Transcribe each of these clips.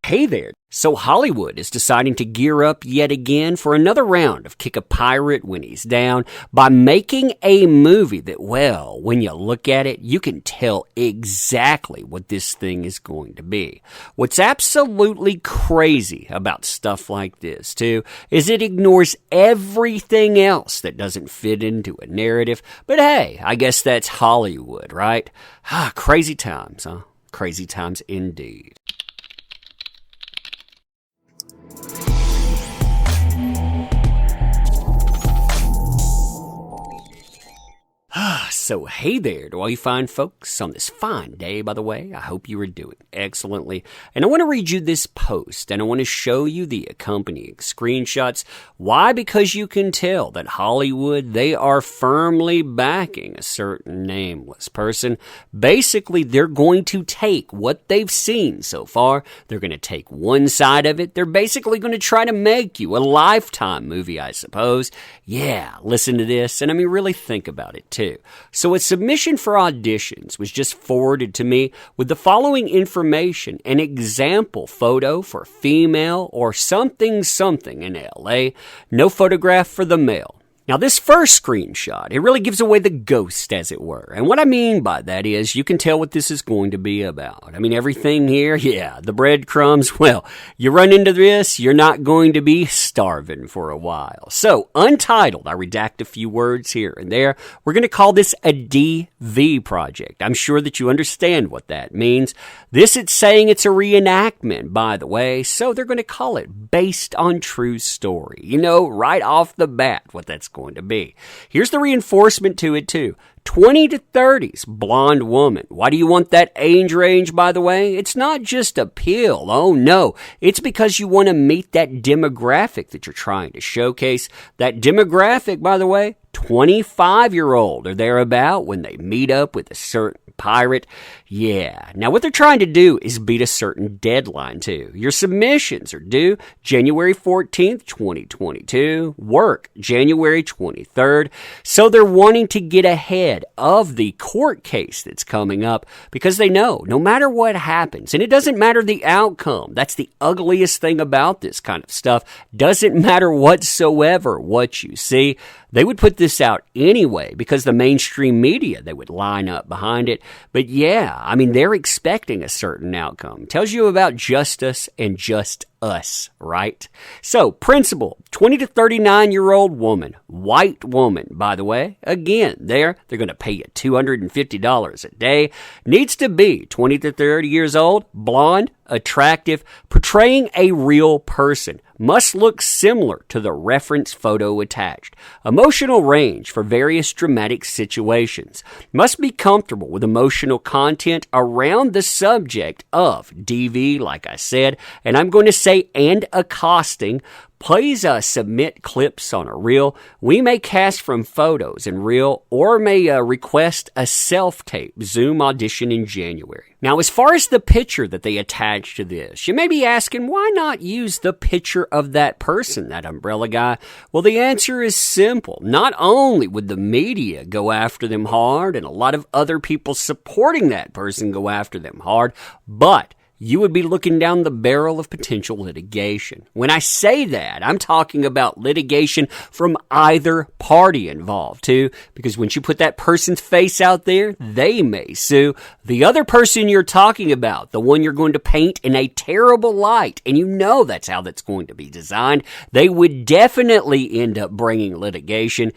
Hey there. So Hollywood is deciding to gear up yet again for another round of kick a pirate when he's down by making a movie that, well, when you look at it, you can tell exactly what this thing is going to be. What's absolutely crazy about stuff like this, too, is it ignores everything else that doesn't fit into a narrative. But hey, I guess that's Hollywood, right? Crazy times, huh? Crazy times indeed. So hey there to all you fine folks on this fine day, by the way. I hope you are doing excellently. And I want to read you this post, and I want to show you the accompanying screenshots. Why? Because you can tell that Hollywood, they are firmly backing a certain nameless person. Basically, they're going to take what they've seen so far. They're going to take one side of it. They're basically going to try to make you a Lifetime movie, I suppose. Yeah, listen to this, and I mean, really think about it, too. So a submission for auditions was just forwarded to me with the following information: an example photo for female or something in LA, no photograph for the male. Now, this first screenshot, it really gives away the ghost, as it were. And what I mean by that is you can tell what this is going to be about. I mean, everything here, yeah, the breadcrumbs, well, you run into this, you're not going to be starving for a while. So, untitled, I redact a few words here and there. We're going to call this a DV project. I'm sure that you understand what that means. This, it's saying it's a reenactment, by the way, so they're going to call it based on true story. You know, right off the bat, what that's going to be. Here's the reinforcement to it, too. 20 to 30s, blonde woman. Why do you want that age range, by the way? It's not just appeal. Oh, no. It's because you want to meet that demographic that you're trying to showcase. That demographic, by the way, 25-year-old or thereabout when they meet up with a certain pirate. Yeah. Now, what they're trying to do is beat a certain deadline, too. Your submissions are due January 14th, 2022. Work January 23rd. So they're wanting to get ahead of the court case that's coming up because they know no matter what happens, and it doesn't matter the outcome. That's the ugliest thing about this kind of stuff. Doesn't matter whatsoever what you see. They would put this out anyway because the mainstream media, they would line up behind it. But yeah, I mean, they're expecting a certain outcome. Tells you about justice and just us, right? So, principal, 20 to 39-year-old woman, white woman, by the way. Again, they're going to pay you $250 a day. Needs to be 20 to 30 years old, blonde, attractive, portraying a real person. Must look similar to the reference photo attached. Emotional range for various dramatic situations. Must be comfortable with emotional content around the subject of DV, like I said, and I'm going to say and accosting. Please submit clips on a reel. We may cast from photos in reel or may request a self-tape Zoom audition in January. Now, as far as the picture that they attach to this, you may be asking, why not use the picture of that person, that umbrella guy? Well, the answer is simple. Not only would the media go after them hard and a lot of other people supporting that person go after them hard, but you would be looking down the barrel of potential litigation. When I say that, I'm talking about litigation from either party involved, too, because once you put that person's face out there, they may sue the other person you're talking about, the one you're going to paint in a terrible light, and you know that's how that's going to be designed. They would definitely end up bringing litigation.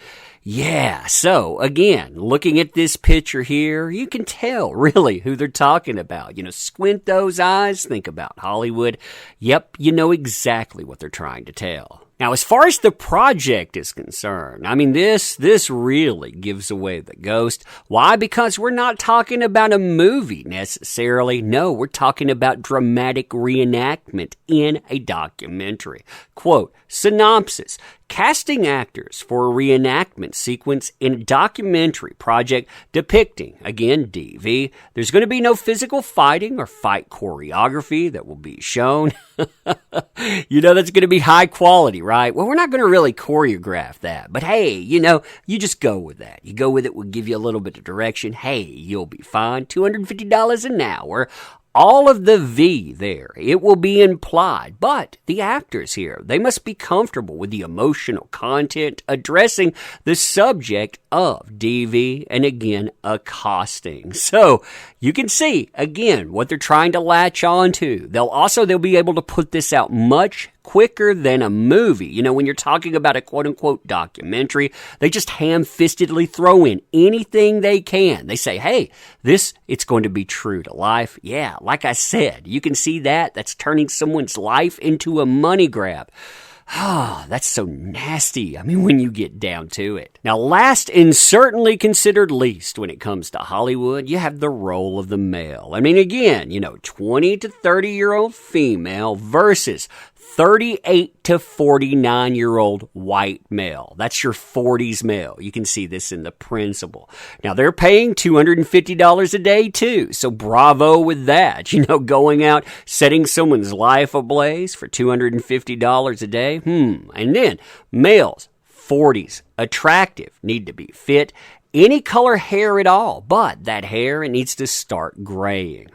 Yeah, so again, looking at this picture here, you can tell really who they're talking about. You know, squint those eyes, think about Hollywood. Yep, you know exactly what they're trying to tell. Now, as far as the project is concerned, I mean, this really gives away the ghost. Why? Because we're not talking about a movie necessarily. No, we're talking about dramatic reenactment in a documentary. Quote, synopsis. Casting actors for a reenactment sequence in a documentary project depicting, again, DV. There's going to be no physical fighting or fight choreography that will be shown. You know, that's going to be high quality, right? Well, we're not going to really choreograph that. But hey, you know, you just go with that. You go with it. We'll give you a little bit of direction. Hey, you'll be fine. $250 an hour. all of the V there, it will be implied. But the actors here, they must be comfortable with the emotional content addressing the subject of DV and, again, accosting. So you can see, again, what they're trying to latch on to. They'll be able to put this out much quicker than a movie. You know, when you're talking about a quote-unquote documentary, they just ham-fistedly throw in anything they can. They say, hey, it's going to be true to life. Yeah, like I said, you can see that. That's turning someone's life into a money grab. Ah, that's so nasty. I mean, when you get down to it. Now, last and certainly considered least when it comes to Hollywood, you have the role of the male. I mean, again, 20 to 30-year-old female versus 38 to 49-year-old white male. That's your 40s male. You can see this in the principle. Now, they're paying $250 a day, too. So bravo with that. Going out, setting someone's life ablaze for $250 a day. And then males, 40s, attractive, need to be fit. Any color hair at all, but that hair, it needs to start graying,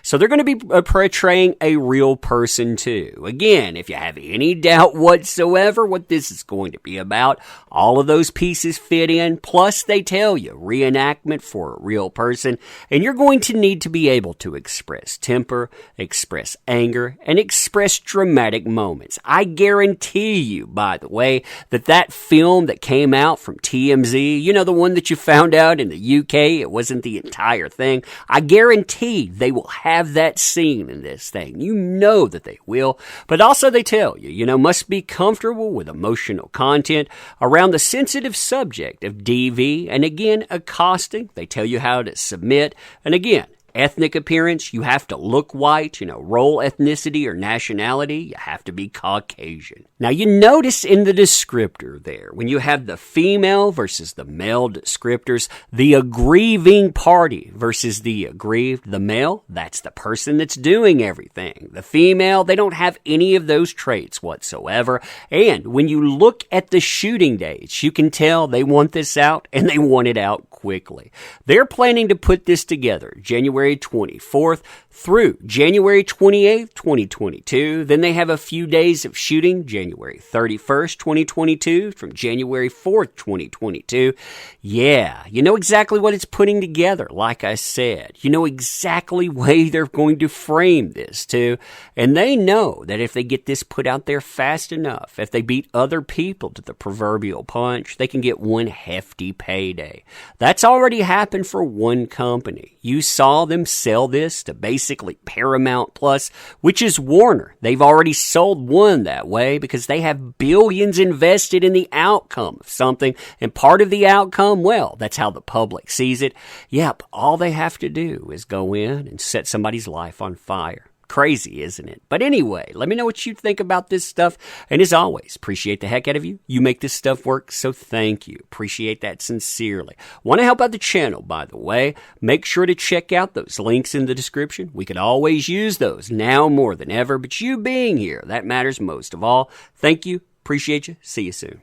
So they're going to be portraying a real person too. Again, if you have any doubt whatsoever what this is going to be about, all of those pieces fit in, plus they tell you reenactment for a real person, and you're going to need to be able to express temper, express anger, and express dramatic moments. I guarantee you, by the way, that film that came out from TMZ, the one that you found out in the UK, it wasn't the entire thing. I guarantee they will have that scene in this thing. You know that they will. But also they tell you, must be comfortable with emotional content around the sensitive subject of DV. And again, accosting. They tell you how to submit. And again, ethnic appearance, you have to look white, role ethnicity or nationality, you have to be Caucasian. Now you notice in the descriptor there, when you have the female versus the male descriptors, the aggrieving party versus the aggrieved, the male, that's the person that's doing everything. The female, they don't have any of those traits whatsoever. And when you look at the shooting dates, you can tell they want this out and they want it out quickly. They're planning to put this together January 24th through January 28th, 2022. Then they have a few days of shooting, January 31st, 2022, from January 4th, 2022. Yeah, you know exactly what it's putting together, like I said. You know exactly way they're going to frame this, too. And they know that if they get this put out there fast enough, if they beat other people to the proverbial punch, they can get one hefty payday. That's already happened for one company. You saw them sell this to basically Paramount Plus, which is Warner. They've already sold one that way because they have billions invested in the outcome of something. And part of the outcome, well, that's how the public sees it. Yep, all they have to do is go in and set somebody's life on fire. Crazy, isn't it? But anyway, let me know what you think about this stuff. And as always, appreciate the heck out of you. You make this stuff work, so thank you. Appreciate that sincerely. Want to help out the channel, by the way? Make sure to check out those links in the description. We could always use those now more than ever, but you being here, that matters most of all. Thank you. Appreciate you. See you soon.